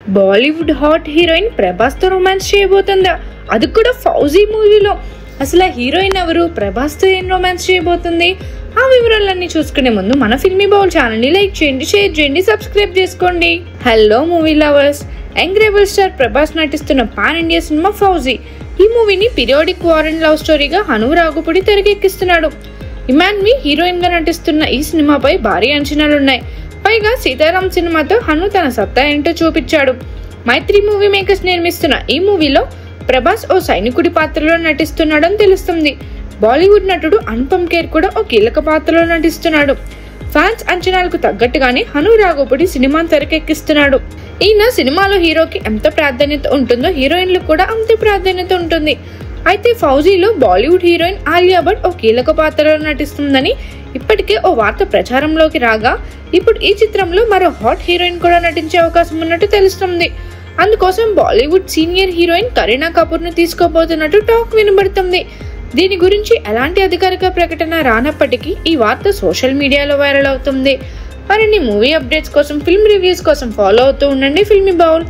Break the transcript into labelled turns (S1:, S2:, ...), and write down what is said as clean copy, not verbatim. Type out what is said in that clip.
S1: Bollywood hot heroine Prabhas తో romance చేయబోతుందా? అది కూడా ఫౌజీ మూవీలో. అసలు ఆ హీరోయిన్ ఎవరు? ప్రభాస్ తో ఏం రొమాన్స్ చేయబోతుంది? ఆ వివరాలన్నీ చూసుకునే ముందు మన ఫిల్మీ బౌల్ ఛానల్ ని లైక్ చేయండి, షేర్ చేయండి, సబ్స్క్రైబ్ చేసుకోండి. Hello movie lovers, young rebel star Prabhas నటిస్తున్న పాన్ ఇండియా సినిమా ఫౌజీ. ఈ మూవీని పీరియాడిక్ వార్ అండ్ లవ్ స్టోరీగా హను రాఘుపూడి తెరకెక్కిస్తున్నాడు. ఇమాన్వి హీరోయిన్ గా నటిస్తున్న ఈ సినిమాపై భారీ అంచనాలున్నాయి. పైగా సీతారాం సినిమాతో హను తన సత్తా ఏంటో చూపించాడు. మైత్రి మూవీ మేకర్స్ నిర్మిస్తున్న ఈ మూవీలో ప్రభాస్ ఓ సైనికుడి పాత్రలో నటిస్తున్నాడని తెలుస్తుంది. బాలీవుడ్ నటుడు అనుపమ్ ఖేర్ కూడా ఓ కీలక పాత్రలో నటిస్తున్నాడు. ఫ్యాన్స్ అంచనాలకు తగ్గట్టుగానే హను రాఘుపూడి సినిమాను తెరకెక్కిస్తున్నాడు. ఈయన సినిమాలో హీరోకి ఎంత ప్రాధాన్యత ఉంటుందో హీరోయిన్లకు కూడా అంతే ప్రాధాన్యత ఉంటుంది. అయితే ఫౌజీలో బాలీవుడ్ హీరోయిన్ ఆలియా భట్ ఓ కీలక పాత్రలో నటిస్తుందని ఇప్పటికే ఓ వార్త ప్రచారంలోకి రాగా, ఇప్పుడు ఈ చిత్రంలో మరో హాట్ హీరోయిన్ కూడా నటించే అవకాశం ఉన్నట్టు తెలుస్తుంది. అందుకోసం బాలీవుడ్ సీనియర్ హీరోయిన్ కరీనా కపూర్ ను తీసుకోబోతున్నట్టు టాక్ వినబడుతుంది. దీని గురించి ఎలాంటి అధికారిక ప్రకటన రానప్పటికీ ఈ వార్త సోషల్ మీడియాలో వైరల్ అవుతుంది. మరిన్ని మూవీ అప్డేట్స్ కోసం, ఫిల్మ్ రివ్యూస్ కోసం ఫాలో అవుతూ ఉండండి ఫిల్మీ బౌల్.